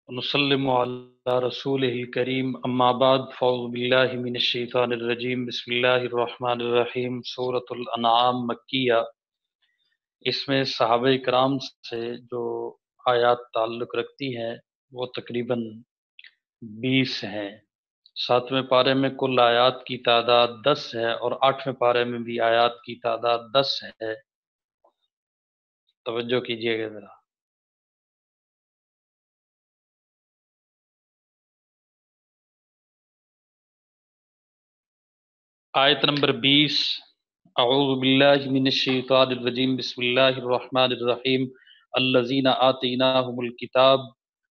ونسلم علی رسولہ الکریم اما بعد فاعوذ باللہ من الشیطان الرجیم بسم اللہ الرحمن الرحیم سورۃ الانعام مکیہ۔ اس میں صحابہ کرام سے جو آیات تعلق رکھتی ہیں وہ تقریباً 20 ہیں۔ 7ویں پارے میں کل آیات کی تعداد 10 ہے اور 8ویں پارے میں بھی آیات کی تعداد 10 ہے۔ توجہ کیجیے گا ذرا۔ آیت نمبر 20، اعوذ باللہ من الشیطان الرجیم بسم اللہ الرحمن الرحیم الذین آتیناہم الکتاب،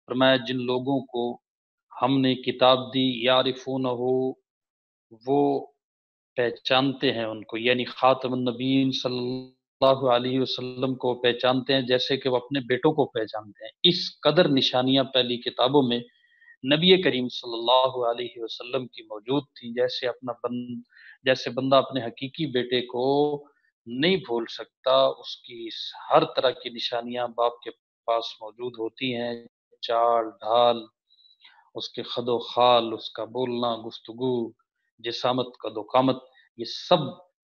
فرمایا جن لوگوں کو ہم نے کتاب دی، یعرفونہ وہ پہچانتے ہیں ان کو، یعنی خاتم النبیین صلی اللہ علیہ وسلم کو پہچانتے ہیں جیسے کہ وہ اپنے بیٹوں کو پہچانتے ہیں۔ اس قدر نشانیاں پہلی کتابوں میں نبی کریم صلی اللہ علیہ وسلم کی موجود تھیں، جیسے بندہ اپنے حقیقی بیٹے کو نہیں بھول سکتا، اس کی ہر طرح کی نشانیاں باپ کے پاس موجود ہوتی ہیں، چال ڈھال، اس کے خد و خال، اس کا بولنا، گفتگو، جسامت، قد و قامت، یہ سب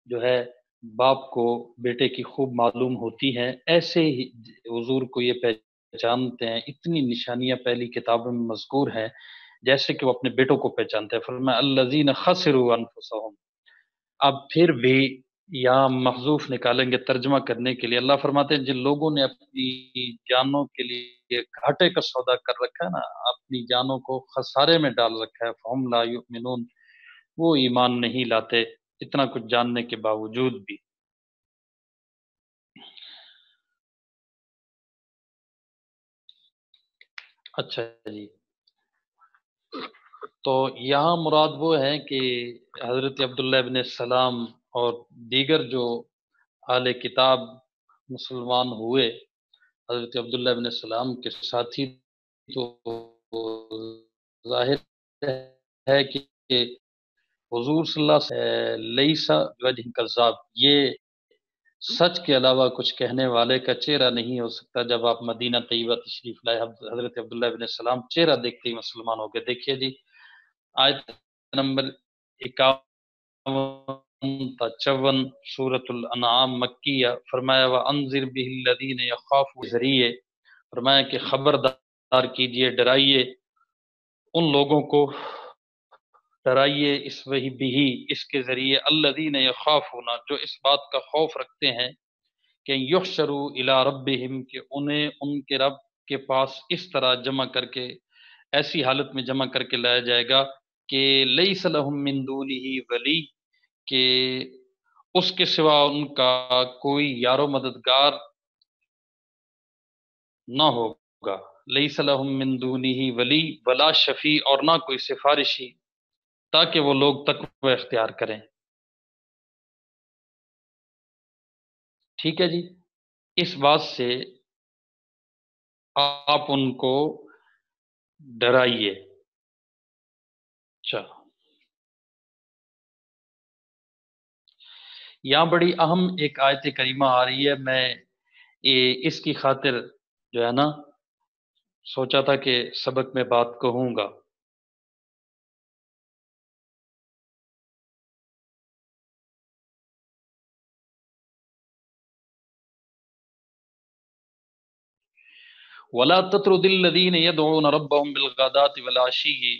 جو ہے باپ کو بیٹے کی خوب معلوم ہوتی ہیں۔ ایسے ہی حضور کو یہ پہچانتے ہیں، اتنی نشانیاں پہلی کتابوں میں مذکور ہیں جیسے کہ وہ اپنے بیٹوں کو پہچانتے ہیں۔ فرمایا الذین خسروا انفسهم۔ اب پھر بھی یہاں محذوف نکالیں گے ترجمہ کرنے کے لیے۔ اللہ فرماتے ہیں جن لوگوں نے اپنی جانوں کے لیے گھاٹے کا سودا کر رکھا ہے نا، اپنی جانوں کو خسارے میں ڈال رکھا ہے، فہم لا یؤمنون، وہ ایمان نہیں لاتے اتنا کچھ جاننے کے باوجود بھی۔ اچھا جی، تو یہاں مراد وہ ہے کہ حضرت عبداللہ ابن السلام اور دیگر جو اہل کتاب مسلمان ہوئے، حضرت عبداللہ ابن السلام کے ساتھی، تو ظاہر ہے کہ حضور صلی اللہ علیہ وسلم لیسا بوجہ کذاب، یہ سچ کے علاوہ کچھ کہنے والے کا چہرہ نہیں ہو سکتا۔ جب آپ مدینہ طیبہ تشریف لائے، حضرت عبداللہ ابن السلام چہرہ دیکھتے ہی مسلمان ہو گئے۔ دیکھیے جی آیت نمبر 51 تا 54 سورۃ الانعام مکیہ، فرمایا وَأَنذِرْ بِهِ الَّذِينَ يَخَافُونَ، ذریعے فرمایا کہ خبردار کیجئے، ڈرائیے ان لوگوں کو، ڈرائیے اس وحی بھی، اس کے ذریعے، الذین یخافون، جو اس بات کا خوف رکھتے ہیں کہ یحشروا الی ربہم، کہ انہیں ان کے رب کے پاس اس طرح جمع کر کے، ایسی حالت میں جمع کر کے لایا جائے گا کہ لیس لہم من دونہ ولی، کہ اس کے سوا ان کا کوئی یار و مددگار نہ ہوگا، لیس لہم من دونہ ولی ولا شفیع، اور نہ کوئی سفارشی، تاکہ وہ لوگ تقوی اختیار کریں۔ ٹھیک ہے جی، اس بات سے آپ ان کو ڈرائیے۔ اچھا، یہاں بڑی اہم ایک آیت کریمہ آ رہی ہے، میں اس کی خاطر جو ہے نا سوچا تھا کہ سبق میں بات کہوں گا۔ وَلَا تَطْرُدِ الَّذِينَ يَدْعُونَ رَبَّهُمْ بِالْغَدَاةِ وَالْعَشِيِّ،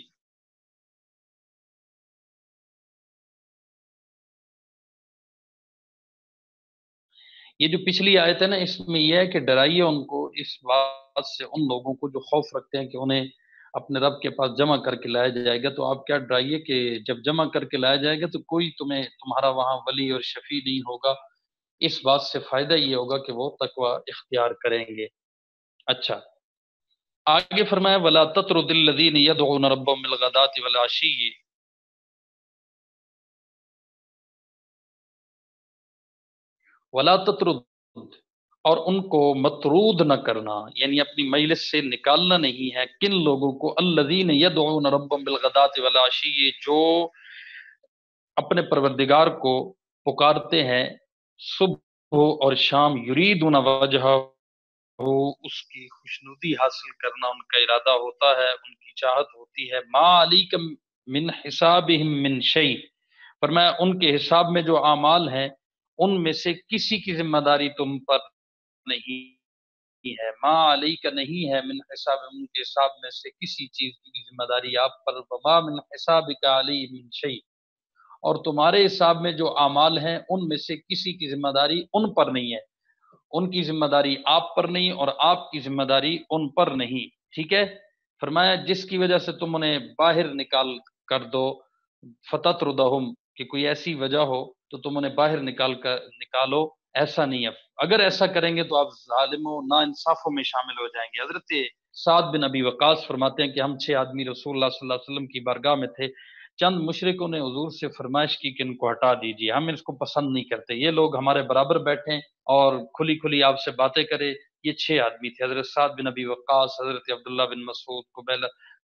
یہ جو پچھلی آیت ہے نا، اس میں یہ ہے کہ ڈرائیے ان کو اس بات سے، ان لوگوں کو جو خوف رکھتے ہیں کہ انہیں اپنے رب کے پاس جمع کر کے لایا جائے گا۔ تو آپ کیا ڈرائیے کہ جب جمع کر کے لایا جائے گا تو کوئی تمہارا وہاں ولی اور شفیع نہیں ہوگا، اس بات سے فائدہ یہ ہوگا کہ وہ تقوی اختیار کریں گے۔ اچھا، آگے فرمایا وَلَا تَطْرُدِ الَّذِينَ يَدْعُونَ رَبَّهُمْ بِالْغَدَاةِ وَالْعَشِيِّ، وَلَا تَطْرُدْ، اور ان کو مطرود نہ کرنا، یعنی اپنی مجلس سے نکالنا نہیں ہے۔ کن لوگوں کو؟ الذین یدعون ربهم بالغداۃ والعشی، جو اپنے پروردگار کو پکارتے ہیں صبح اور شام، یریدون وجہ، ہو اس کی خوشنودی حاصل کرنا ان کا ارادہ ہوتا ہے، ان کی چاہت ہوتی ہے۔ ما علیک من حسابہم من شیء، فرمایا ان کے حساب میں جو اعمال ہیں ان میں سے کسی کی ذمہ داری تم پر نہیں ہے، ما علیک نہیں ہے، من حساب ان کے حساب میں سے کسی چیز کی ذمہ داری آپ پر، وما من حسابک علیہ من شیء، اور تمہارے حساب میں جو اعمال ہیں ان میں سے کسی کی ذمہ داری ان پر نہیں ہے، ان کی ذمہ داری آپ پر نہیں اور آپ کی ذمہ داری ان پر نہیں، ٹھیک ہے۔ فرمایا جس کی وجہ سے تم انہیں باہر نکال کر دو، فتطردہم، کہ کوئی ایسی وجہ ہو تو تم انہیں باہر نکالو، ایسا نہیں ہے۔ اگر ایسا کریں گے تو آپ ظالموں نا انصافوں میں شامل ہو جائیں گے۔ حضرت سعد بن ابی وقاص فرماتے ہیں کہ ہم 6 آدمی رسول اللہ صلی اللہ علیہ وسلم کی بارگاہ میں تھے، چند مشرکوں نے حضور سے فرمائش کی کہ ان کو ہٹا دیجیے، ہم اس کو پسند نہیں کرتے، یہ لوگ ہمارے برابر بیٹھیں اور کھلی کھلی آپ سے باتیں کرے۔ یہ 6 آدمی تھے، حضرت سعد بن ابی وقاص، حضرت عبداللہ بن مسعود،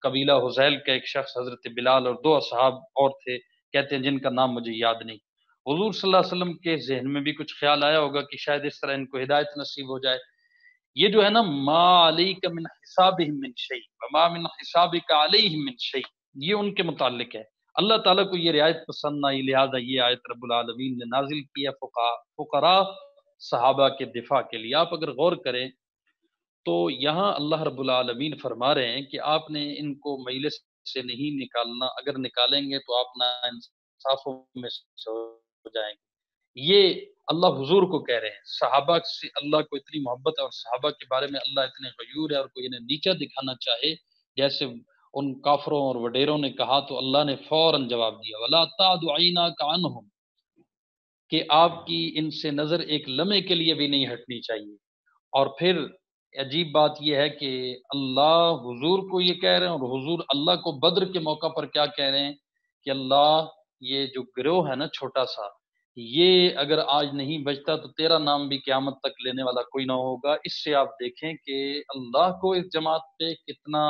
قبیلہ حذیل کا ایک شخص حضرت بلال، اور 2 اصحاب اور تھے، کہتے ہیں جن کا نام مجھے یاد نہیں۔ حضور صلی اللہ علیہ وسلم کے ذہن میں بھی کچھ خیال آیا ہوگا کہ شاید اس طرح ان کو ہدایت نصیب ہو جائے۔ یہ جو ہے نا، ما علیک من حسابہم من شیء وما من حسابک علیہم من شیء، یہ ان کے متعلق ہے۔ اللہ تعالیٰ کو یہ رعایت پسند نہ آئی، لہٰذا یہ آیت رب العالمین نے نازل کیا فقراء صحابہ کے دفاع کے لیے۔ آپ اگر غور کریں تو یہاں اللہ رب العالمین فرما رہے ہیں کہ آپ نے ان کو مجلس سے نہیں نکالنا، اگر نکالیں گے تو آپ نا انصافوں میں سے ہو جائیں گے۔ یہ اللہ حضور کو کہہ رہے ہیں، صحابہ سے اللہ کو اتنی محبت ہے اور صحابہ کے بارے میں اللہ اتنے غیور ہے، اور کوئی انہیں نیچا دکھانا چاہے جیسے ان کافروں اور وڈیروں نے کہا تو اللہ نے فوراً جواب دیا، وَلَا تَعْدُ عَيْنَاكَ عَنْهُمْ، کہ آپ کی ان سے نظر ایک لمحے کے لیے بھی نہیں ہٹنی چاہیے۔ اور پھر عجیب بات یہ ہے کہ اللہ حضور کو یہ کہہ رہے ہیں، اور حضور اللہ کو بدر کے موقع پر کیا کہہ رہے ہیں کہ اللہ، یہ جو گروہ ہے نا چھوٹا سا، یہ اگر آج نہیں بچتا تو تیرا نام بھی قیامت تک لینے والا کوئی نہ ہوگا۔ اس سے آپ دیکھیں کہ اللہ کو اس جماعت پہ کتنا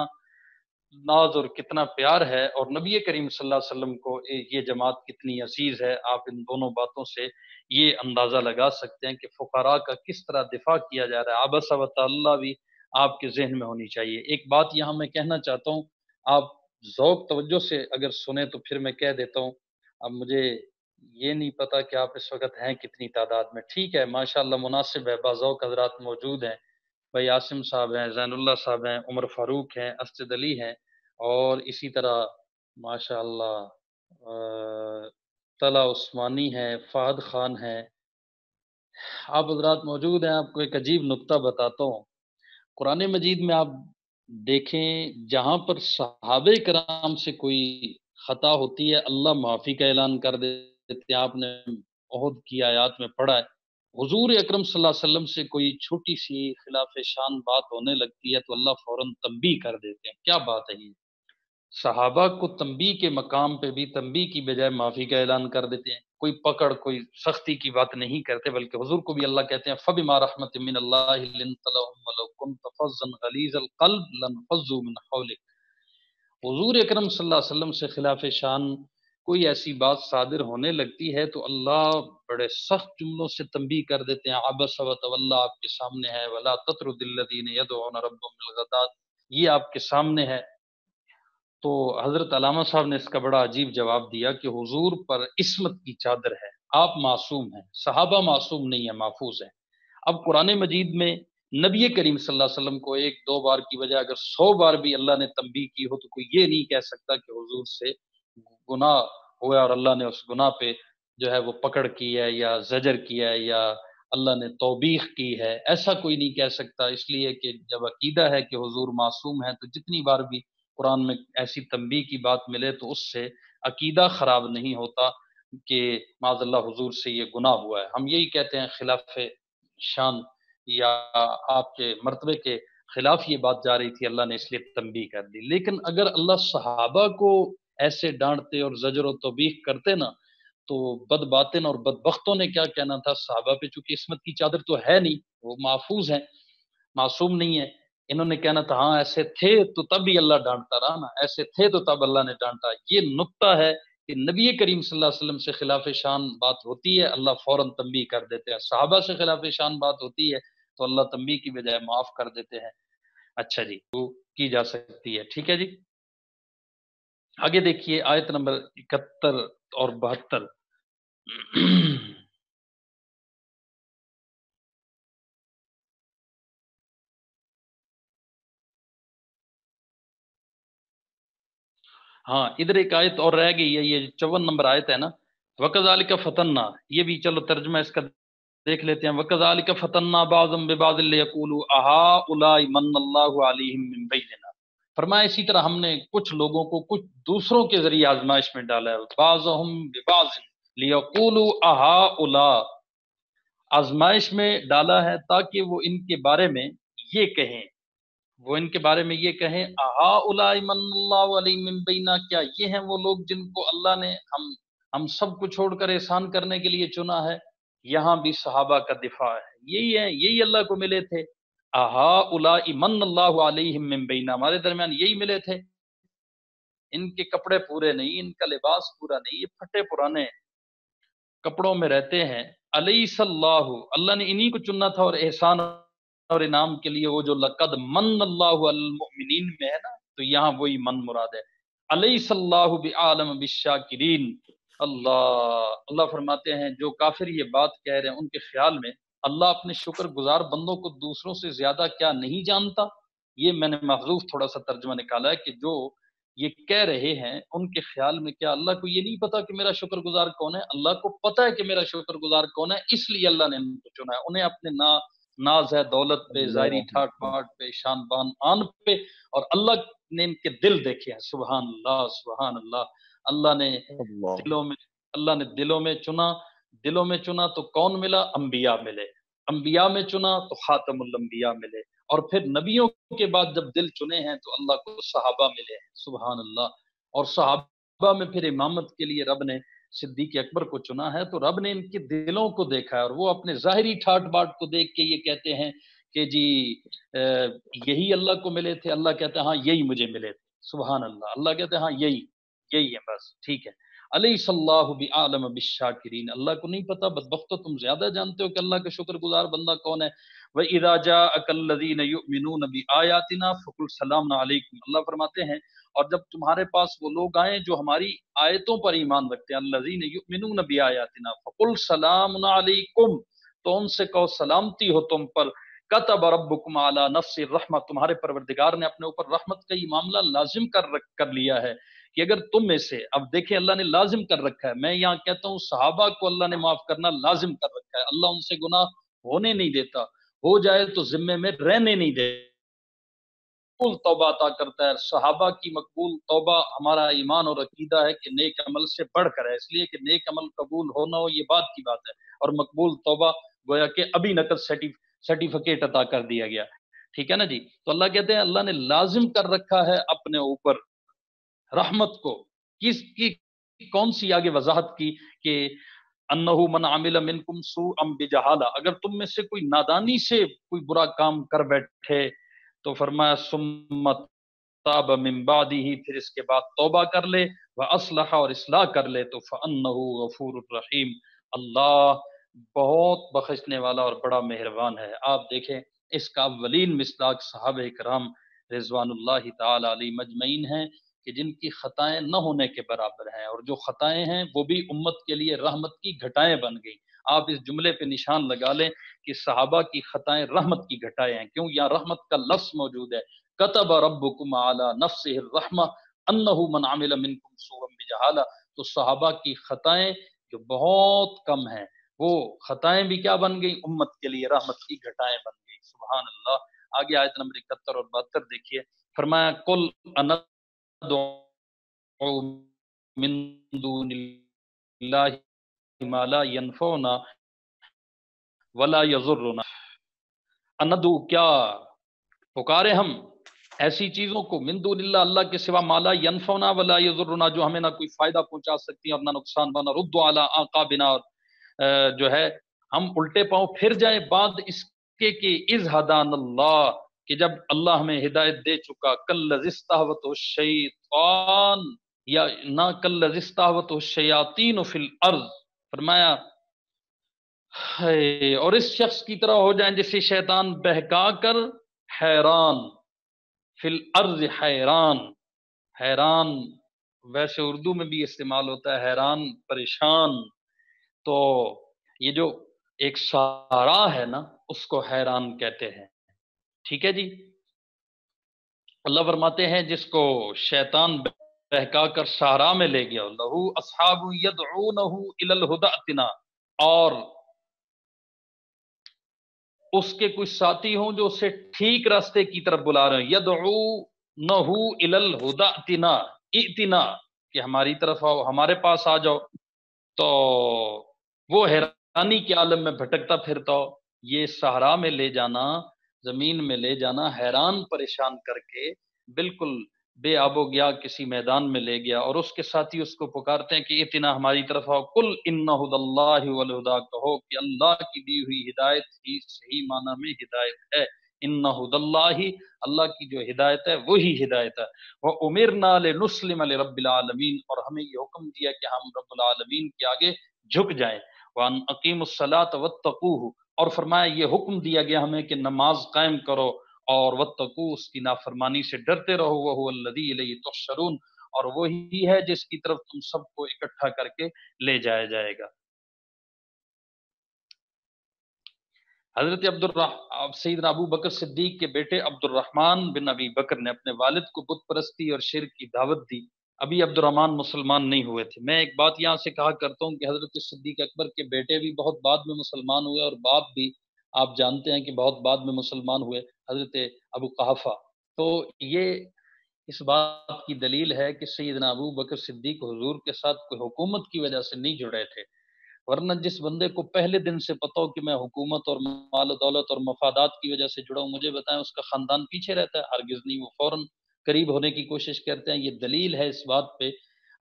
ناز اور کتنا پیار ہے، اور نبی کریم صلی اللہ علیہ وسلم کو یہ جماعت کتنی عزیز ہے۔ آپ ان دونوں باتوں سے یہ اندازہ لگا سکتے ہیں کہ فقراء کا کس طرح دفاع کیا جا رہا ہے۔ عبس و اللہ بھی آپ کے ذہن میں ہونی چاہیے۔ ایک بات یہاں میں کہنا چاہتا ہوں، آپ ذوق توجہ سے اگر سنیں تو پھر میں کہہ دیتا ہوں۔ اب مجھے یہ نہیں پتا کہ آپ اس وقت ہیں کتنی تعداد میں، ٹھیک ہے، ماشاءاللہ مناسب ہے، باذوق حضرات موجود ہیں، بھائی عاصم صاحب ہیں، زین اللہ صاحب ہیں، عمر فاروق ہیں، اسجد علی ہیں، اور اسی طرح ماشاء اللہ طلع عثمانی ہے، فہد خان ہے، آپ حضرات موجود ہیں۔ آپ کو ایک عجیب نکتہ بتاتا ہوں، قرآن مجید میں آپ دیکھیں جہاں پر صحابہ کرام سے کوئی خطا ہوتی ہے اللہ معافی کا اعلان کر دیتے ہیں۔ آپ نے عہد کی آیات میں پڑھا ہے، حضور اکرم صلی اللہ علیہ وسلم سے کوئی چھوٹی سی خلاف شان بات ہونے لگتی ہے تو اللہ فوراً تنبیہ کر دیتے ہیں۔ کیا بات ہے یہ، صحابہ کو تنبیہ کے مقام پہ بھی تنبیہ کی بجائے معافی کا اعلان کر دیتے ہیں، کوئی پکڑ کوئی سختی کی بات نہیں کرتے، بلکہ حضور کو بھی اللہ کہتے ہیں فَبِمَا رَحْمَةٍ مِّنَ اللَّهِ لِنتَ لَهُمْ وَلَوْ كُنتَ فَظًّا غَلِيظَ الْقَلْبِ لَانفَضُّوا مِنْ حَوْلِكَ۔ حضور اکرم صلی اللہ علیہ وسلم سے خلاف شان کوئی ایسی بات صادر ہونے لگتی ہے تو اللہ بڑے سخت جملوں سے تنبیہ کر دیتے ہیں، عبس وتولی آپ کے سامنے ہے، وَلَا تَطْرُدِ الَّذِينَ يَدْعُونَ رَبَّهُمْ بِالْغَدَاةِ، یہ آپ کے سامنے ہے۔ تو حضرت علامہ صاحب نے اس کا بڑا عجیب جواب دیا کہ حضور پر عصمت کی چادر ہے، آپ معصوم ہیں، صحابہ معصوم نہیں ہیں، محفوظ ہیں۔ اب قرآن مجید میں نبی کریم صلی اللہ علیہ وسلم کو 1-2 بار کی بجائے اگر 100 بار بھی اللہ نے تنبیہ کی ہو تو کوئی یہ نہیں کہہ سکتا کہ حضور سے گناہ ہوا اور اللہ نے اس گناہ پہ جو ہے وہ پکڑ کی ہے یا زجر کیا ہے یا اللہ نے توبیخ کی ہے، ایسا کوئی نہیں کہہ سکتا، اس لیے کہ جب عقیدہ ہے کہ حضور معصوم ہے تو جتنی بار بھی قرآن میں ایسی تنبیہ کی بات ملے تو اس سے عقیدہ خراب نہیں ہوتا کہ معاذ اللہ حضور سے یہ گناہ ہوا ہے۔ ہم یہی کہتے ہیں خلاف شان یا آپ کے مرتبے کے خلاف یہ بات جا رہی تھی، اللہ نے اس لیے تنبیہ کر دی۔ لیکن اگر اللہ صحابہ کو ایسے ڈانٹتے اور زجر و توبیخ کرتے نا تو بد باطن اور بدبختوں نے کیا کہنا تھا؟ صحابہ پہ چونکہ عصمت کی چادر تو ہے نہیں، وہ محفوظ ہیں، معصوم نہیں ہے، انہوں نے کہنا تھا ہاں ایسے تھے تو تب بھی اللہ ڈانٹتا رہا نا، ایسے تھے تو تب اللہ نے ڈانٹا۔ یہ نقطہ ہے کہ نبی کریم صلی اللہ علیہ وسلم سے خلاف شان بات ہوتی ہے اللہ فوراً تنبیہ کر دیتے ہیں، صحابہ سے خلاف شان بات ہوتی ہے تو اللہ تنبیہ کی بجائے معاف کر دیتے ہیں۔ اچھا جی، وہ کی جا سکتی ہے، ٹھیک ہے جی۔ آگے دیکھیے آیت نمبر 71 اور 72۔ ہاں ادھر ایک آیت اور رہ گئی ہے، یہ 54 نمبر آیت ہے نا، وَكَذَلِكَ فَتَنَّا، یہ بھی چلو ترجمہ اس کا دیکھ لیتے ہیں۔ وَكَذَلِكَ فَتَنَّا بَعْضَهُم بِبَعْضٍ لِيَقُولُوا أَهَٰؤُلَاءِ مَنَّ اللَّهُ عَلَيْهِم مِّن بَيْنِنَا، فرمایا اسی طرح ہم نے کچھ لوگوں کو کچھ دوسروں کے ذریعے آزمائش میں ڈالا ہے۔ بَعْضَهُم بِبَعْضٍ لِيَقُولُوا أَهَٰؤُلَاءِ، آزمائش میں ڈالا ہے تاکہ وہ ان کے بارے میں یہ کہیں، وہ ان کے بارے میں یہ کہیں، اہا اولئک من اللہ علیہم من بینا، کیا یہ ہیں وہ لوگ جن کو اللہ نے ہم سب کو چھوڑ کر احسان کرنے کے لیے چنا ہے۔ یہاں بھی صحابہ کا دفاع ہے، یہی ہے، یہی اللہ کو ملے تھے۔ اہا اولئک من اللہ علیہم من بینا، ہمارے درمیان یہی ملے تھے، ان کے کپڑے پورے نہیں، ان کا لباس پورا نہیں، یہ پھٹے پرانے کپڑوں میں رہتے ہیں۔ علیہ اللہ، اللہ نے انہی کو چننا تھا، اور احسان اور انعام کے لیے وہ جو لقد من اللہ علی المؤمنین میں ہے نا، تو یہاں وہی من مراد ہے۔ علیہ اللہ بعالم بالشاکرین، اللہ فرماتے ہیں جو کافر یہ بات کہہ رہے ہیں ان کے خیال میں اللہ اپنے شکر گزار بندوں کو دوسروں سے زیادہ کیا نہیں جانتا۔ یہ میں نے محذوف تھوڑا سا ترجمہ نکالا ہے کہ جو یہ کہہ رہے ہیں ان کے خیال میں کیا اللہ کو یہ نہیں پتا کہ میرا شکر گزار کون ہے؟ اللہ کو پتا ہے کہ میرا شکر گزار کون ہے، اس لیے اللہ نے ان کو چنا ہے۔ انہیں اپنے ناز ہے دولت پہ، ظاہری ٹھاٹ باٹ پہ، شان بان آن پہ، اور اللہ نے ان کے دل دیکھے ہیں۔ سبحان اللہ، سبحان اللہ۔ اللہ نے دلوں میں چنا، دلوں میں چنا تو کون ملا؟ انبیاء ملے، انبیاء میں چنا تو خاتم الانبیاء ملے، اور پھر نبیوں کے بعد جب دل چنے ہیں تو اللہ کو صحابہ ملے ہیں۔ سبحان اللہ۔ اور صحابہ میں پھر امامت کے لیے رب نے صدیق اکبر کو چنا ہے، تو رب نے ان کے دلوں کو دیکھا ہے، اور وہ اپنے ظاہری ٹھاٹ باٹ کو دیکھ کے یہ کہتے ہیں کہ جی یہی اللہ کو ملے تھے۔ اللہ کہتے ہیں ہاں یہی مجھے ملے تھے۔ سبحان اللہ۔ اللہ کہتے ہیں ہاں یہی ہے، بس ٹھیک ہے۔ علیہ اللہ بعالم بالشاکرین، اللہ کو نہیں پتا؟ بدبختو تم زیادہ جانتے ہو کہ اللہ کا شکر گزار بندہ کون ہے۔ وَإِذَا جَاءَكَ الَّذِينَ يُؤْمِنُونَ بِآيَاتِنَا فَقُلْ سَلَامٌ عَلَيْكُمْ، اللہ فرماتے ہیں اور جب تمہارے پاس وہ لوگ آئیں جو ہماری آیتوں پر ایمان رکھتے ہیں، الَّذِينَ يُؤْمِنُونَ بِآيَاتِنَا فَقُلْ سَلَامٌ عَلَيْكُمْ، تو ان سے کہو سلامتی ہو تم پر۔ كَتَبَ رَبُّكُمْ عَلَى نَفْسِ الرَّحْمَةِ، تمہارے پروردگار نے اپنے اوپر رحمت کا یہ معاملہ لازم کر لیا ہے کہ اگر تم میں سے، اب دیکھیں اللہ نے لازم کر رکھا ہے، میں یہاں کہتا ہوں صحابہ کو اللہ نے معاف کرنا لازم کر رکھا ہے، اللہ ان سے گناہ ہونے نہیں دیتا، ہو جائے تو ذمے میں رہنے نہیں دیتا، مقبول توبہ عطا کرتا ہے۔ صحابہ کی مقبول توبہ ہمارا ایمان اور عقیدہ ہے کہ نیک عمل سے بڑھ کر ہے، اس لیے کہ نیک عمل قبول ہونا ہو یہ بات کی بات ہے، اور مقبول توبہ گویا کہ ابھی نقد سرٹیفکیٹ عطا کر دیا گیا، ٹھیک ہے نا جی۔ تو اللہ کہتے ہیں اللہ نے لازم کر رکھا ہے اپنے اوپر رحمت کو، کس کی کون سی آگے وضاحت کی کہ انہو من عمل منکم سوءا بجہالہ، اگر تم میں سے کوئی نادانی سے کوئی برا کام کر بیٹھے تو فرمایا ثم تاب من بعدہ، پھر اس کے بعد توبہ کر لے، واصلح، اور اصلاح کر لے، تو فانہ غفور الرحیم، اللہ بہت بخشنے والا اور بڑا مہربان ہے۔ آپ دیکھیں اس کا اولین مصداق صحابہ کرام رضوان اللہ تعالی علیہ مجمعین ہیں کہ جن کی خطائیں نہ ہونے کے برابر ہیں، اور جو خطائیں ہیں وہ بھی امت کے لیے رحمت کی گھٹائیں بن گئی۔ آپ اس جملے پہ نشان لگا لیں کہ صحابہ کی خطائیں رحمت کی گھٹائیں ہیں، کیوں؟ یہاں رحمت کا لفظ موجود ہے، کتب ربکم علی نفسہ الرحمہ انہ من عمل منکم سوءا بجہالہ، تو صحابہ کی خطائیں جو بہت کم ہیں، وہ خطائیں بھی کیا بن گئی؟ امت کے لیے رحمت کی گھٹائیں بن گئی۔ سبحان اللہ۔ آگے آیت نمبر 71 اور 72 دیکھیے، فرمایا قل ندعو من دون اللہ ما لا ينفعنا ولا يضرنا، اندعو، کیا پکارے ہم ایسی چیزوں کو، من دون اللہ، اللہ کے سوا، ما لا ينفعنا ولا يضرنا، جو ہمیں نہ کوئی فائدہ پہنچا سکتی ہیں اور نہ نقصان، نرد علی اعقابنا، اور جو ہے ہم الٹے پاؤں پھر جائیں بعد اس کے کہ اذ ہدانا اللہ، کہ جب اللہ ہمیں ہدایت دے چکا، کالذی استہوتہ الشیطان، یا نہ کالذی استہوتہ الشیاطین فی الارض، فرمایا ہے اور اس شخص کی طرح ہو جائیں جسے شیطان بہکا کر حیران، فی الارض حیران، حیران ویسے اردو میں بھی استعمال ہوتا ہے حیران پریشان، تو یہ جو ایک صحرا ہے نا اس کو حیران کہتے ہیں، ٹھیک ہے جی۔ اللہ فرماتے ہیں جس کو شیطان بہکا کر صحرا میں لے گیا، لہو اصحاب یدعونہ الی الہدی ائتنا، اور اس کے کچھ ساتھی ہوں جو اسے ٹھیک راستے کی طرف بلا رہے ہیں، یدعونہ الی الہدی ائتنا، ائتنا کہ ہماری طرف آؤ، ہمارے پاس آ جاؤ، تو وہ حیرانی کے عالم میں بھٹکتا پھرتا ہو، یہ صحرا میں لے جانا، زمین میں لے جانا حیران پریشان کر کے، بالکل بے آب و گیا کسی میدان میں لے گیا، اور اس کے ساتھی اس کو پکارتے ہیں کہ اتنا ہماری طرف آؤ، کل ان ہدی اللہ والہدا، کہو کہ اللہ کی دی ہوئی ہدایت ہی صحیح معنی میں ہدایت ہے، ان ہدی اللہ، اللہ کی جو ہدایت ہے وہی ہدایت ہے، وہ امرنا لنسلم لرب العالمین، اور ہمیں یہ حکم دیا کہ ہم رب العالمین کے آگے جھک جائیں، وان اقیم الصلاۃ واتقوہ، اور فرمایا یہ حکم دیا گیا ہمیں کہ نماز قائم کرو اور واتقوا، اس کی نافرمانی سے ڈرتے رہو، وہو الذی الیہ تحشرون، اور وہی ہے جس کی طرف تم سب کو اکٹھا کر کے لے جایا جائے گا۔ حضرت سیدنا ابو بکر صدیق کے بیٹے عبد الرحمن بن ابی بکر نے اپنے والد کو بت پرستی اور شرک کی دعوت دی، ابھی عبد الرحمن مسلمان نہیں ہوئے تھے۔ میں ایک بات یہاں سے کہا کرتا ہوں کہ حضرت صدیق اکبر کے بیٹے بھی بہت بعد میں مسلمان ہوئے، اور باپ بھی آپ جانتے ہیں کہ بہت بعد میں مسلمان ہوئے، حضرت ابو قحافہ۔ تو یہ اس بات کی دلیل ہے کہ سیدنا ابو بکر صدیق حضور کے ساتھ کوئی حکومت کی وجہ سے نہیں جڑے تھے، ورنہ جس بندے کو پہلے دن سے پتا ہو کہ میں حکومت اور مال و دولت اور مفادات کی وجہ سے جڑا ہوں، مجھے بتائیں اس کا خاندان پیچھے رہتا ہے؟ ہرگز نہیں، وہ فوراً قریب ہونے کی کوشش کرتے ہیں۔ یہ دلیل ہے اس بات پہ،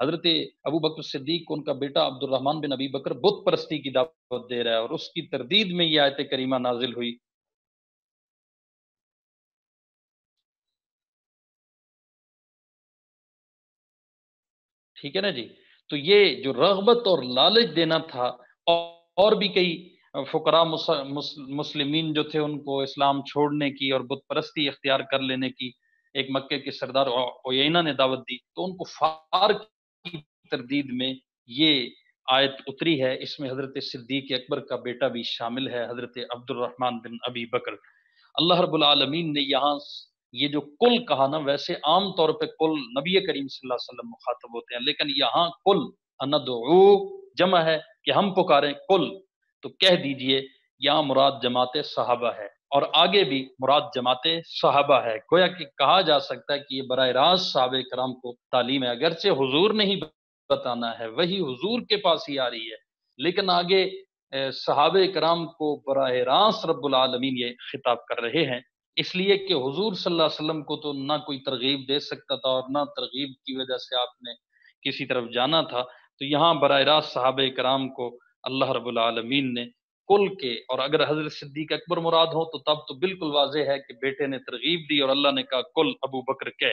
حضرت ابو بکر صدیق کو ان کا بیٹا عبد الرحمن بن ابی بکر بت پرستی کی دعوت دے رہا ہے، اور اس کی تردید میں یہ آیت کریمہ نازل ہوئی۔ ٹھیک ہے نا جی، تو یہ جو رغبت اور لالچ دینا تھا، اور بھی کئی فقراء مسلمین جو تھے ان کو اسلام چھوڑنے کی اور بت پرستی اختیار کر لینے کی ایک مکے کے سردار عیینہ نے دعوت دی، تو ان کو فار کی تردید میں یہ آیت اتری ہے۔ اس میں حضرت صدیق اکبر کا بیٹا بھی شامل ہے، حضرت عبد الرحمن بن ابی بکر۔ اللہ رب العالمین نے یہاں یہ جو کل کہا نا، ویسے عام طور پہ کل نبی کریم صلی اللہ علیہ وسلم مخاطب ہوتے ہیں، لیکن یہاں کل اندعو جمع ہے کہ ہم پکاریں کل، تو کہہ دیجئے یہاں مراد جماعت صحابہ ہے، اور آگے بھی مراد جماعت صحابہ ہے، گویا کہ کہا جا سکتا ہے کہ یہ براہ راست صحابہ کرام کو تعلیم ہے، اگرچہ حضور نے ہی بتانا ہے، وہی حضور کے پاس ہی آ رہی ہے، لیکن آگے صحابہ کرام کو براہ راست رب العالمین یہ خطاب کر رہے ہیں، اس لیے کہ حضور صلی اللہ علیہ وسلم کو تو نہ کوئی ترغیب دے سکتا تھا، اور نہ ترغیب کی وجہ سے آپ نے کسی طرف جانا تھا، تو یہاں براہ راست صحابہ کرام کو اللہ رب العالمین نے کل کے، اور اگر حضرت صدیق اکبر مراد ہو تو تب تو بالکل واضح ہے کہ بیٹے نے ترغیب دی اور اللہ نے کہا کل ابو بکر کہ،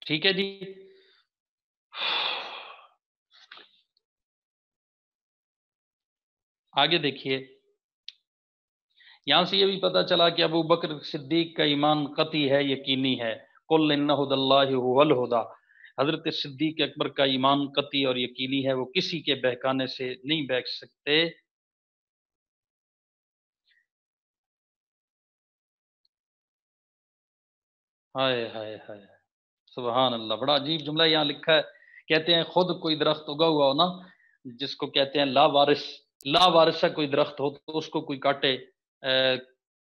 ٹھیک ہے جی۔ آگے دیکھیے، یہاں سے یہ بھی پتا چلا کہ ابو بکر صدیق کا ایمان قطعی ہے، یقینی ہے، قل ان ھدی اللہ ھو الھدی، حضرت صدیق اکبر کا ایمان قطعی اور یقینی ہے، وہ کسی کے بہکانے سے نہیں بہک سکتے۔ ہائے ہائے ہائے، سبحان اللہ، بڑا عجیب جملہ یہاں لکھا ہے، کہتے ہیں خود کوئی درخت اگا ہوا ہو نا، جس کو کہتے ہیں لا وارث، لا وارثہ کوئی درخت ہو تو اس کو کوئی کاٹے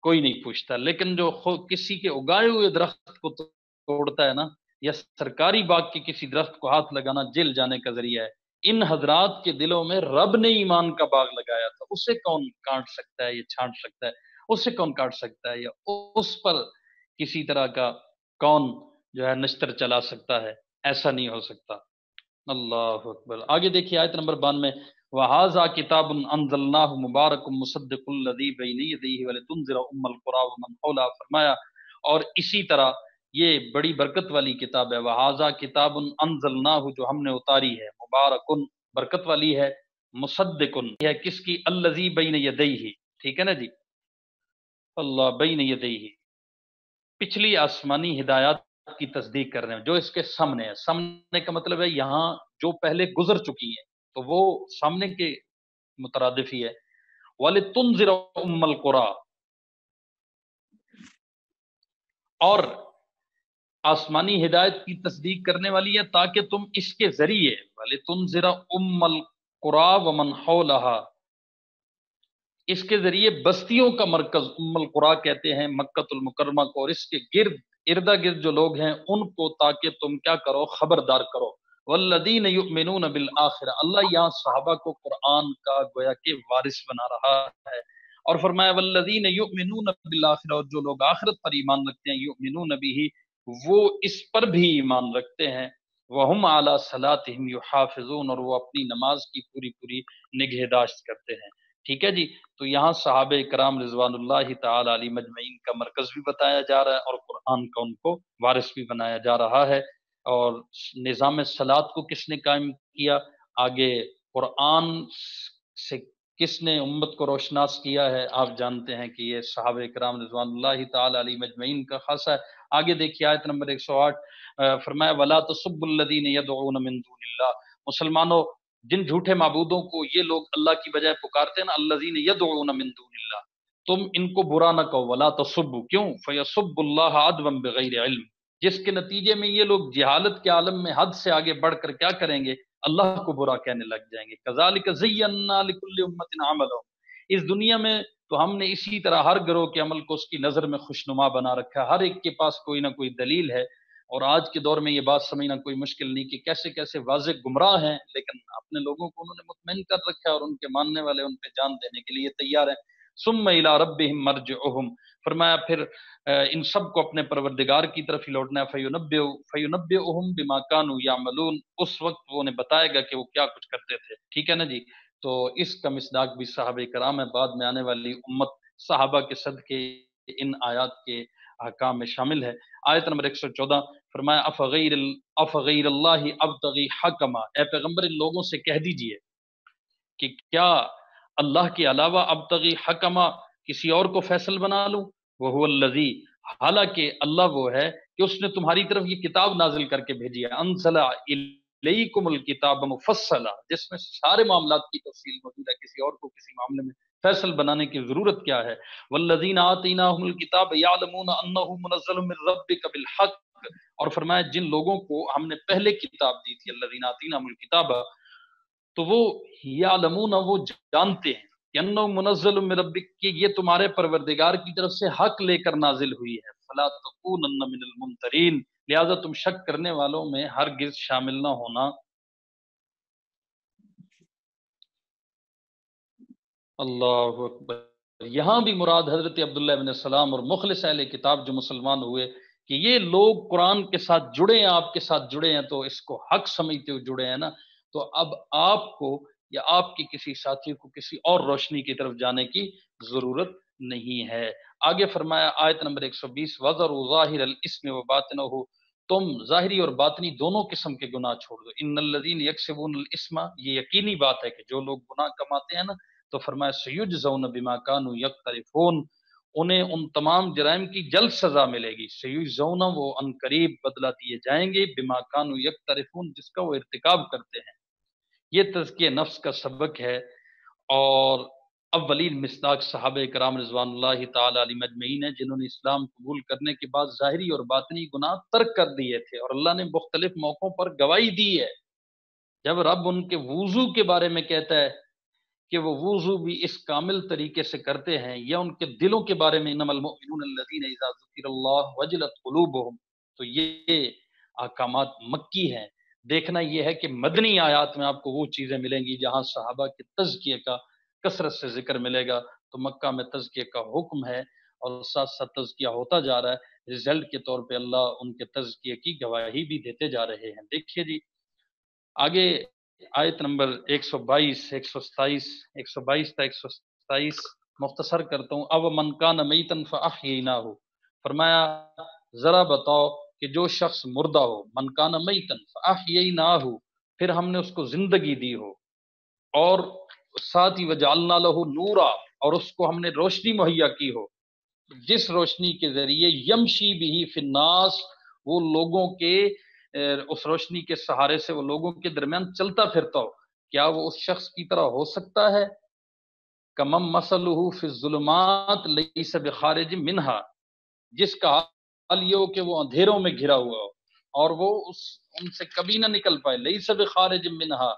کوئی نہیں پوچھتا، لیکن جو خود کسی کے اگائے ہوئے درخت کو توڑتا ہے نا، یا سرکاری باغ کے کسی درخت کو ہاتھ لگانا جیل جانے کا ذریعہ ہے۔ ان حضرات کے دلوں میں رب نے ایمان کا باغ لگایا تھا، اسے کون کاٹ سکتا ہے، یہ چھانٹ سکتا ہے، اسے کون کاٹ سکتا ہے، یا اس پر کسی طرح کا کون جو ہے نشتر چلا سکتا ہے، ایسا نہیں ہو سکتا۔ اللہ اکبر، آگے دیکھیے آیت نمبر 92، وَهَذَا كِتَابٌ أَنزَلْنَاهُ مُبَارَكٌ مُصَدِّقُ الَّذِي بَيْنَ يَدَيْهِ وَلِتُنذِرَ أُمَّ الْقُرَىٰ وَمَنْ حَوْلَهَا، فرمایا اور اسی طرح یہ بڑی برکت والی کتاب ہے، وَهَذَا كِتَابٌ أَنزَلْنَاهُ، جو ہم نے اتاری ہے، مبارکن برکت والی ہے، مصدقن ہے کس کی، الذی بین یدیہ، ٹھیک ہے نا جی، اللہ بین یدیہ، پچھلی آسمانی ہدایات کی تصدیق کر رہے ہیں جو اس کے سامنے ہے۔ سامنے کا مطلب ہے یہاں جو پہلے گزر چکی ہیں تو وہ سامنے کے مترادف ہی ہے۔ وَلِتُنذِرَ أُمَّ الْقُرَىٰ، اور آسمانی ہدایت کی تصدیق کرنے والی ہے تاکہ تم اس کے ذریعے، وَلِتُنذِرَ أُمَّ الْقُرَىٰ وَمَنْ حَوْلَهَا، اس کے ذریعے بستیوں کا مرکز ام القریٰ کہتے ہیں مکۃ المکرمہ کو، اور اس کے گرد اردا گرد جو لوگ ہیں ان کو، تاکہ تم کیا کرو، خبردار کرو۔ والذین یؤمنون بالآخرہ، اللہ یہاں صحابہ کو قرآن کا گویا کہ وارث بنا رہا ہے، اور فرمایا والذین یؤمنون بالآخرہ، اور جو لوگ آخرت پر ایمان رکھتے ہیں، یؤمنون بہ، وہ اس پر بھی ایمان رکھتے ہیں، وہم علی صلاتہم یحافظون، اور وہ اپنی نماز کی پوری پوری نگہداشت کرتے ہیں۔ ٹھیک ہے جی، تو یہاں صحابہ کرام رضوان اللہ تعالی علیہ مجمعین کا مرکز بھی بتایا جا رہا ہے، اور قرآن کا ان کو وارث بھی بنایا جا رہا ہے۔ اور نظام صلاۃ کو کس نے قائم کیا، آگے قرآن سے کس نے امت کو روشناس کیا ہے، آپ جانتے ہیں کہ یہ صحابہ کرام رضوان اللہ تعالی علیہ مجمعین کا خاصہ ہے۔ آگے دیکھیے آیت نمبر 108، فرمایا وَلَا تَسُبُّوا الَّذِينَ يَدْعُونَ مِن دُونِ اللَّهِ، مسلمانوں جن جھوٹے معبودوں کو یہ لوگ اللہ کی بجائے پکارتے ہیں نا، الذین یدعون من دون اللہ، تم ان کو برا نہ کہو، ولا تصبوا، کیوں، فیسب اللہ عدوا بغیر علم، جس کے نتیجے میں یہ لوگ جہالت کے عالم میں حد سے آگے بڑھ کر کیا کریں گے، اللہ کو برا کہنے لگ جائیں گے۔ کذالک زینا لکل امۃ عملہم، اس دنیا میں تو ہم نے اسی طرح ہر گروہ کے عمل کو اس کی نظر میں خوشنما بنا رکھا ہے، ہر ایک کے پاس کوئی نہ کوئی دلیل ہے، اور آج کے دور میں یہ بات سمجھنا کوئی مشکل نہیں کہ کیسے کیسے واضح گمراہ ہیں، لیکن اپنے لوگوں کو انہوں نے مطمئن کر رکھا ہے، اور ان کے ماننے والے ان پہ جان دینے کے لیے تیار ہیں۔ ثم الی ربہم مرجعہم، فرمایا پھر ان سب کو اپنے پروردگار کی طرف ہی لوٹنا ہے، فینبئہم بما کانوا یعملون، اس وقت وہ انہیں بتائے گا کہ وہ کیا کچھ کرتے تھے۔ ٹھیک ہے نا جی، تو اس کا مصداق بھی صحابہ کرام ہے، بعد میں آنے والی امت صحابہ کے صدقے ان آیات کے احکام میں شامل ہے۔ آیت نمبر 114، فرمایا افغیر اللہ ابتغی حکما، اے پیغمبر ان لوگوں سے کہہ دیجئے کہ کیا اللہ کے علاوہ ابتغی حکما، کسی اور کو فیصل بنا لوں، وہو الذی، حالانکہ اللہ وہ ہے کہ اس نے تمہاری طرف یہ کتاب نازل کر کے بھیجی ہے، انزل الیکم الکتاب مفصلا، جس میں سارے معاملات کی تفصیل موجود ہے، کسی اور کو کسی معاملے میں فیصل بنانے کی ضرورت کیا ہے۔ والذین آتیناہم الکتاب یعلمون انہ منزل من ربک بالحق، اور فرمایا جن لوگوں کو ہم نے پہلے کتاب دی تھی، الذین آتیناہم الکتاب، تو وہ یعلمون، وہ جانتے ہیں کہ انہ منزل من ربک، کہ یہ تمہارے پروردگار کی طرف سے حق لے کر نازل ہوئی ہے، فلا تکونن من الممترین، لہذا تم شک کرنے والوں میں ہرگز شامل نہ ہونا۔ اللہ اکبر، یہاں بھی مراد حضرت عبداللہ بن السلام اور مخلص اہل کتاب جو مسلمان ہوئے کہ یہ لوگ قرآن کے ساتھ جڑے ہیں، آپ کے ساتھ جڑے ہیں، تو اس کو حق سمجھتے ہوئے جڑے ہیں نا، تو اب آپ کو یا آپ کے کسی ساتھی کو کسی اور روشنی کی طرف جانے کی ضرورت نہیں ہے۔ آگے فرمایا آیت نمبر 120، وَذَرُوا ظَاهِرَ الْإِثْمِ وَبَاطِنَهُ، تم ظاہری اور باطنی دونوں قسم کے گناہ چھوڑ دو۔ ان الذین یکسبون الاسم، یہ یقینی بات ہے کہ جو لوگ گناہ کماتے ہیں نا، تو فرمایا سیجزون بما کانوا یقترفون، انہیں ان تمام جرائم کی جلد سزا ملے گی، سیجزون، وہ ان قریب بدلہ دیے جائیں گے، بما کانوا یقترفون، جس کا وہ ارتکاب کرتے ہیں۔ یہ تزکیہ نفس کا سبق ہے، اور اولین مصداق صحابہ کرام رضوان اللہ تعالی علیہ مجمعین ہیں جنہوں نے اسلام قبول کرنے کے بعد ظاہری اور باطنی گناہ ترک کر دیے تھے، اور اللہ نے مختلف موقعوں پر گواہی دی ہے۔ جب رب ان کے وضو کے بارے میں کہتا ہے کہ وہ وضو بھی اس کامل طریقے سے کرتے ہیں، یا ان کے دلوں کے بارے میں انما المؤمنون الذین اذا ذکر اللہ وجلت قلوبہم، تو یہ احکامات مکی ہیں۔ دیکھنا یہ ہے کہ مدنی آیات میں آپ کو وہ چیزیں ملیں گی جہاں صحابہ کے تزکیے کا کثرت سے ذکر ملے گا، تو مکہ میں تزکیے کا حکم ہے، اور ساتھ ساتھ تزکیہ ہوتا جا رہا ہے، رزلٹ کے طور پہ اللہ ان کے تزکیے کی گواہی بھی دیتے جا رہے ہیں۔ دیکھیے جی آگے آیت نمبر 122، 127، 122 تا 127 مختصر کرتا ہوں۔ اب من کان میتن فاحییناہ، فرمایا ذرا بتاؤ کہ جو شخص مردہ ہو، من کان میتن فاحییناہ، پھر ہم نے اس کو زندگی دی ہو، اور ساتھ ہی وجعلنا لہ نورا، اور اس کو ہم نے روشنی مہیا کی ہو، جس روشنی کے ذریعے یمشی بھی فی الناس، وہ لوگوں کے اس روشنی کے سہارے سے وہ لوگوں کے درمیان چلتا پھرتا ہو. کیا وہ اس شخص کی طرح ہو سکتا ہے؟ کمم مثلہ فی الظلمات لیس بخارج منہا، جس کا حال یہ ہو کہ وہ اندھیروں میں گھرا ہوا ہو اور وہ ان سے کبھی نہ نکل پائے. لیس بخارج منہا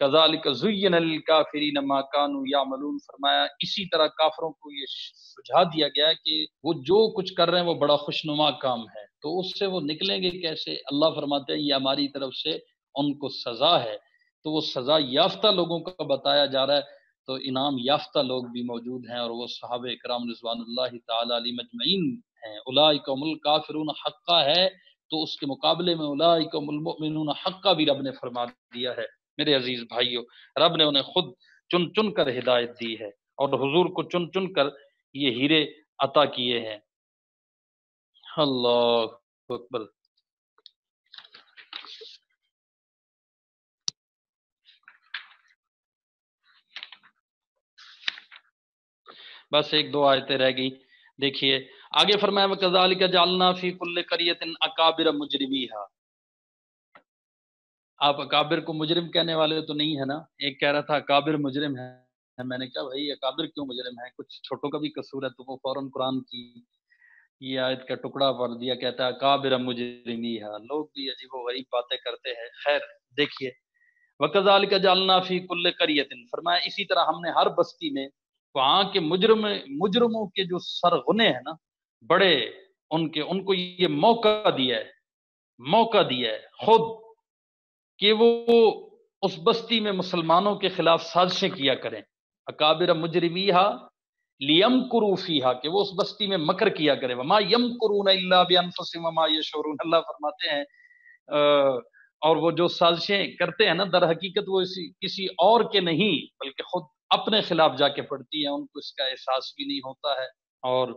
کذالک زین للکافرین ما کانوا یعملون، فرمایا اسی طرح کافروں کو یہ سجھا دیا گیا کہ وہ جو کچھ کر رہے ہیں وہ بڑا خوشنما کام ہے، تو اس سے وہ نکلیں گے کیسے؟ اللہ فرماتے ہیں یہ ہماری طرف سے ان کو سزا ہے. تو وہ سزا یافتہ لوگوں کا بتایا جا رہا ہے، تو انعام یافتہ لوگ بھی موجود ہیں، اور وہ صحابہ کرام رضوان اللہ تعالی علیہم اجمعین ہیں. اولئک هم الکافرون حقا ہے، تو اس کے مقابلے میں اولئک هم المؤمنون حقا بھی رب نے فرما دیا ہے. میرے عزیز بھائیوں، رب نے انہیں خود چن چن کر ہدایت دی ہے، اور حضور کو چن چن کر یہ ہیرے عطا کیے ہیں. اللہ اکبر. بس ایک دو آیتیں رہ گئی. دیکھیے آگے فرمایا وَكَذَلِكَ جَعَلْنَا فِي كُلِّ قَرْيَةٍ أَكَابِرَ مُجْرِمِيهَا. آپ اکابر کو مجرم کہنے والے تو نہیں ہے نا؟ ایک کہہ رہا تھا اکابر مجرم ہے، میں نے کہا بھائی اکابر کیوں مجرم ہے؟ کچھ چھوٹوں کا بھی قصور ہے. تو وہ فوراً قرآن کی یہ آیت کا ٹکڑا پڑھ دیا، کہتا ہے اکابر مجرمیہا. لوگ بھی عجیب و غریب باتیں کرتے ہیں. خیر دیکھیے وَكَذَلِكَ جَعَلْنَا فِي كُلِّ قَرْيَةٍ، فرمایا اسی طرح ہم نے ہر بستی میں وہاں کے مجرموں کے جو سرغنے ہیں نا بڑے، ان کو یہ موقع دیا ہے خود کہ وہ اس بستی میں مسلمانوں کے خلاف سازشیں کیا کریں. اکابر مجرمیہا لیمکروا فیہا، کہ وہ اس بستی میں مکر کیا کریں. وما یمکرون الا بانفسہم وما یشعرون، اللہ فرماتے ہیں اور وہ جو سازشیں کرتے ہیں نا در حقیقت وہ کسی اور کے نہیں بلکہ خود اپنے خلاف جا کے پڑتی ہیں، ان کو اس کا احساس بھی نہیں ہوتا ہے. اور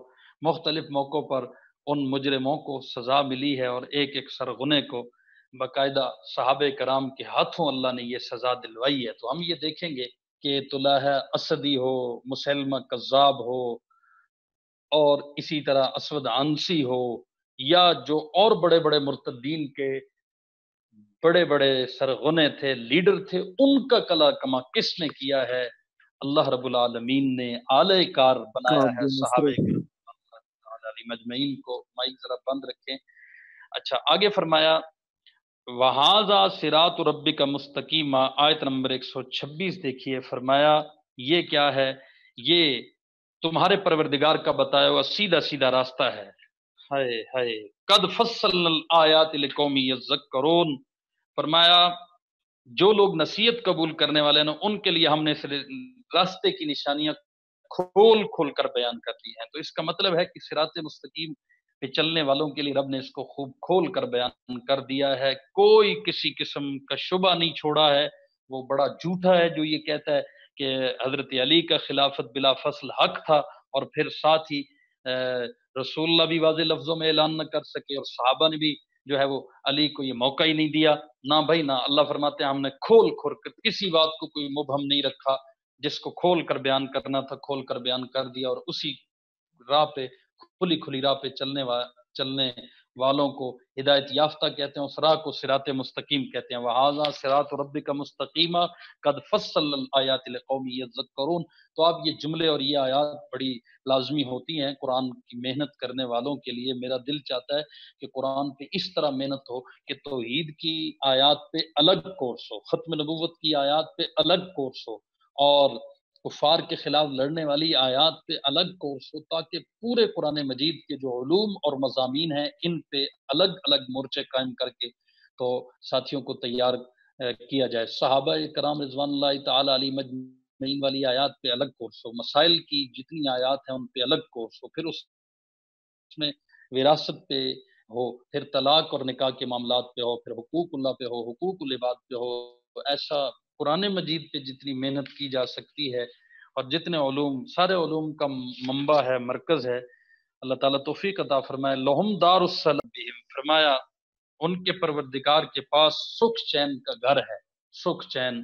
مختلف موقعوں پر ان مجرموں کو سزا ملی ہے، اور ایک ایک سرغنے کو باقاعدہ صحابہ کرام کے ہاتھوں اللہ نے یہ سزا دلوائی ہے. تو ہم یہ دیکھیں گے کہ طلحہ اسدی ہو، مسلمہ کذاب ہو، اور اسی طرح اسود عنسی ہو، یا جو اور بڑے بڑے مرتدین کے بڑے بڑے سرغنے تھے، لیڈر تھے، ان کا کلا کما کس نے کیا ہے؟ اللہ رب العالمین نے اعلی کار بنایا کعب ہے بن صحابہ مشرف. کرام مجمعین کو. مائک ذرا بند رکھیں. اچھا آگے فرمایا وَهَذَا صِرَاطُ رَبِّكَ مُسْتَقِیمًا، آیت نمبر 126 دیکھیے. فرمایا یہ کیا ہے؟ یہ تمہارے پروردگار کا بتایا ہوا سیدھا سیدھا راستہ ہے. ہائے ہائے قد فصلنا الآیات لقوم یذکرون، فرمایا جو لوگ نصیحت قبول کرنے والے ہیں ان کے لیے ہم نے راستے کی نشانیاں کھول کھول کر بیان کر دی ہیں. تو اس کا مطلب ہے کہ صراط مستقیم پہ چلنے والوں کے لیے رب نے اس کو خوب کھول کر بیان کر دیا ہے. کوئی کسی قسم کا شبہ نہیں چھوڑا ہے. وہ بڑا جھوٹا ہے جو یہ کہتا ہے کہ حضرت علی کا خلافت بلا فصل حق تھا، اور پھر ساتھ ہی رسول اللہ بھی واضح لفظوں میں اعلان نہ کر سکے، اور صحابہ نے بھی جو ہے وہ علی کو یہ موقع ہی نہیں دیا. نہ بھائی نہ، اللہ فرماتے ہیں ہم نے کھول کھول کر کسی بات کو کوئی مبہم نہیں رکھا، جس کو کھول کر بیان کرنا تھا کھول کر بیان کر دیا، اور اسی راہ پہ کھلی کھلی راہ پہ چلنے والوں کو ہدایت یافتہ کہتے ہیں. اس راہ کو صراط مستقیم کہتے ہیں. وَهَذَا صِرَاطُ رَبِّكَ مُسْتَقِیمًا قَدْ فَصَّلْنَا الْآيَاتِ لِقَوْمٍ يَذَّکَّرُونَ. تو اب یہ جملے اور یہ آیات بڑی لازمی ہوتی ہیں قرآن کی محنت کرنے والوں کے لیے. میرا دل چاہتا ہے کہ قرآن پہ اس طرح محنت ہو کہ توحید کی آیات پہ الگ کورس ہو، ختم نبوت کی آیات پہ الگ کورس ہو، اور کفار کے خلاف لڑنے والی آیات پہ الگ کورس ہو، تاکہ پورے قرآن مجید کے جو علوم اور مضامین ہیں ان پہ الگ الگ مورچے قائم کر کے تو ساتھیوں کو تیار کیا جائے. صحابہ کرام رضوان اللہ تعالی علیہ مجمعین والی آیات پہ الگ کورس ہو، مسائل کی جتنی آیات ہیں ان پہ الگ کورس ہو، پھر اس میں وراثت پہ ہو، پھر طلاق اور نکاح کے معاملات پہ ہو، پھر حقوق اللہ پہ ہو، حقوق العباد پہ ہو. ایسا قرآن مجید پہ جتنی محنت کی جا سکتی ہے، اور جتنے علوم، سارے علوم کا منبع ہے، مرکز ہے. اللہ تعالیٰ توفیق عطا فرمائے. لہم دار السلام بہم، فرمایا ان کے پروردگار کے پاس سکھ چین کا گھر ہے. سکھ چین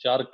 4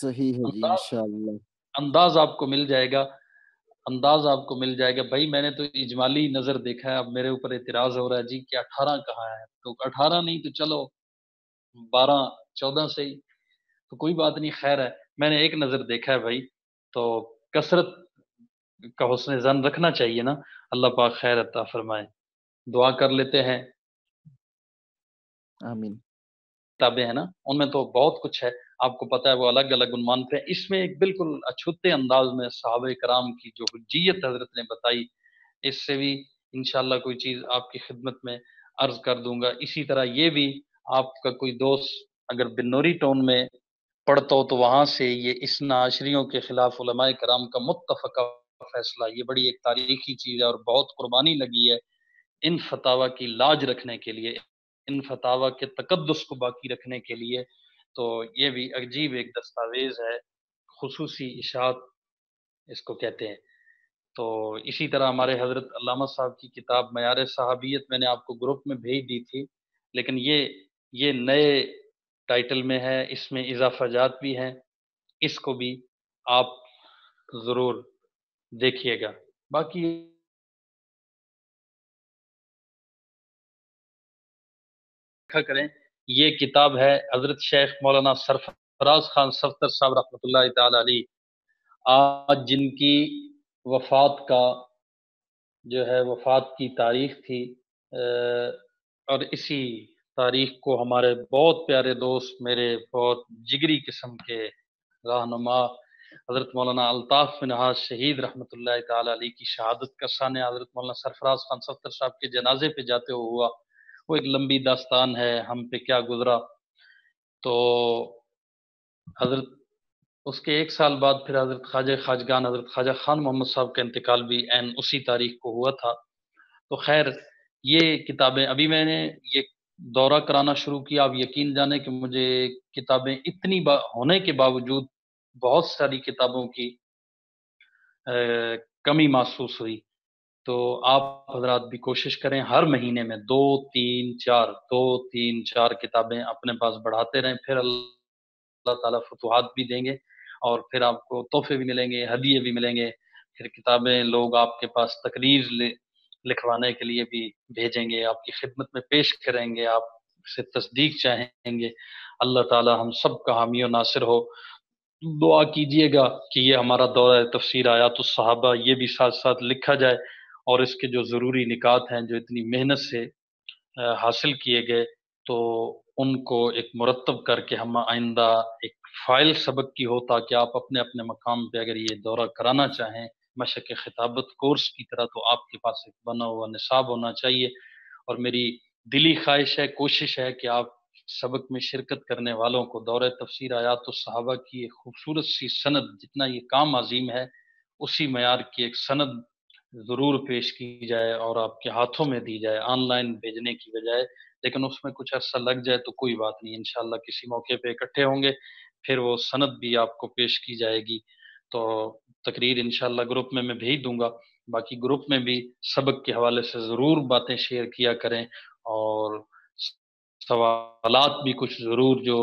صحیح ہے جی، انداز انشاءاللہ۔ انداز آپ کو مل جائے گا، انداز آپ کو مل جائے گا۔ بھائی میں نے تو اجمالی نظر دیکھا ہے، اب میرے اوپر اعتراض ہو رہا ہے جی کہ 18 کہاں ہے، تو 18 نہیں تو چلو 12 14 سے ہی، تو کوئی بات نہیں، خیر ہے۔ میں نے ایک نظر دیکھا ہے بھائی، تو کثرت کا حسن زن رکھنا چاہیے نا۔ اللہ پاک خیر عطا فرمائے، دعا کر لیتے ہیں۔ آمین۔ کتابیں ہیں نا، ان میں تو بہت کچھ ہے، آپ کو پتہ ہے وہ الگ الگ عنوان پہ ہیں۔ اس میں ایک بالکل اچھوتے انداز میں صحابہ کرام کی جو حجیت حضرت نے بتائی، اس سے بھی انشاءاللہ کوئی چیز آپ کی خدمت میں عرض کر دوں گا۔ اسی طرح یہ بھی آپ کا کوئی دوست اگر بنوری ٹاؤن میں پڑھتا ہو تو وہاں سے یہ اسنا عشریوں کے خلاف علماء کرام کا متفقہ فیصلہ، یہ بڑی ایک تاریخی چیز ہے اور بہت قربانی لگی ہے ان فتاوی کی لاج رکھنے کے لیے، ان فتاوی کے تقدس کو باقی رکھنے کے لیے۔ تو یہ بھی عجیب ایک دستاویز ہے، خصوصی اشاعت اس کو کہتے ہیں۔ تو اسی طرح ہمارے حضرت علامہ صاحب کی کتاب معیار صحابیت میں نے آپ کو گروپ میں بھیج دی تھی، لیکن یہ نئے ٹائٹل میں ہے، اس میں اضافہ جات بھی ہیں، اس کو بھی آپ ضرور دیکھیے گا۔ باقی دیکھا کریں، یہ کتاب ہے حضرت شیخ مولانا سرفراز خان صفدر صاحب رحمۃ اللہ تعالی علیہ، آج جن کی وفات کا جو ہے وفات کی تاریخ تھی، اور اسی تاریخ کو ہمارے بہت پیارے دوست، میرے بہت جگری قسم کے رہنما حضرت مولانا الطاف بن نہاز شہید رحمۃ اللہ تعالی علیہ کی شہادت کا سانحہ حضرت مولانا سرفراز خان صفدر صاحب کے جنازے پہ جاتے ہوئے ہوا۔ وہ ایک لمبی داستان ہے، ہم پہ کیا گزرا۔ تو حضرت اس کے ایک سال بعد پھر حضرت خواجہ خواجگان حضرت خواجہ خان محمد صاحب کا انتقال بھی عین اسی تاریخ کو ہوا تھا۔ تو خیر یہ کتابیں ابھی میں نے یہ دورہ کرانا شروع کیا، آپ یقین جانیں کہ مجھے کتابیں اتنی ہونے کے باوجود بہت ساری کتابوں کی کمی محسوس ہوئی۔ تو آپ حضرات بھی کوشش کریں ہر مہینے میں دو تین چار کتابیں اپنے پاس بڑھاتے رہیں، پھر اللہ تعالیٰ فتوحات بھی دیں گے، اور پھر آپ کو تحفے بھی ملیں گے، ہدیے بھی ملیں گے، پھر کتابیں لوگ آپ کے پاس تقریر لکھوانے کے لیے بھی بھیجیں گے، آپ کی خدمت میں پیش کریں گے، آپ سے تصدیق چاہیں گے۔ اللہ تعالیٰ ہم سب کا حامی و ناصر ہو۔ دعا کیجئے گا کہ یہ ہمارا دورہ تفسیر آیات الصحابہ یہ بھی ساتھ ساتھ لکھا جائے، اور اس کے جو ضروری نکات ہیں جو اتنی محنت سے حاصل کیے گئے، تو ان کو ایک مرتب کر کے ہم آئندہ ایک فائل سبق کی ہو، تاکہ آپ اپنے اپنے مقام پہ اگر یہ دورہ کرانا چاہیں مشق خطابت کورس کی طرح، تو آپ کے پاس ایک بنا ہوا نصاب ہونا چاہیے۔ اور میری دلی خواہش ہے، کوشش ہے کہ آپ سبق میں شرکت کرنے والوں کو دورہ تفسیر آیات الصحابہ کی ایک خوبصورت سی سند، جتنا یہ کام عظیم ہے اسی معیار کی ایک سند ضرور پیش کی جائے اور آپ کے ہاتھوں میں دی جائے، آن لائن بھیجنے کی بجائے۔ لیکن اس میں کچھ عرصہ لگ جائے تو کوئی بات نہیں، انشاءاللہ کسی موقع پہ اکٹھے ہوں گے، پھر وہ سند بھی آپ کو پیش کی جائے گی۔ تو تقریر انشاءاللہ گروپ میں بھیج دوں گا، باقی گروپ میں بھی سبق کے حوالے سے ضرور باتیں شیئر کیا کریں، اور سوالات بھی کچھ ضرور جو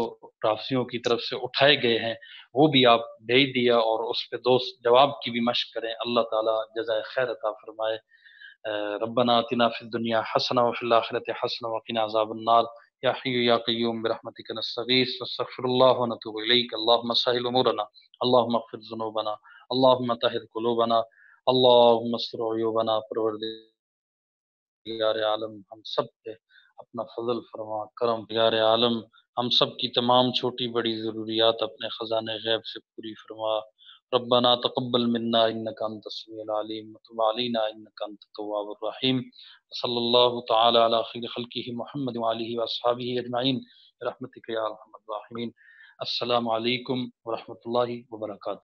رافضیوں کی طرف سے اٹھائے گئے ہیں وہ بھی آپ بھیج دیا، اور اس پہ دوست جواب کی بھی مشق کریں۔ اللہ تعالیٰ جزائے خیر عطا فرمائے۔ ربنا آتنا فی الدنیا حسنہ وفی الآخرۃ حسنہ وقنا عذاب النار۔ یا حی یا قیوم برحمتک نستغیث واستغفر اللہ ونتوب الیک۔ اللہم سہل امورنا، اللہم اغفر ذنوبنا، اللہم طہر قلوبنا، اللہم استر عیوبنا۔ پروردگار عالم ہم سب پہ اپنا فضل فرما، کرم یار عالم، ہم سب کی تمام چھوٹی بڑی ضروریات اپنے خزانے غیب سے پوری فرما۔ ربنا تقبل منا انك انت السميع العليم وتب علينا انك انت التواب الرحيم۔ صلی اللہ تعالی علی خیر خلقہ محمد وآلہ واصحابہ اجمعین برحمتک یا ارحم الراحمین۔ السلام علیکم ورحمۃ اللہ وبرکاتہ۔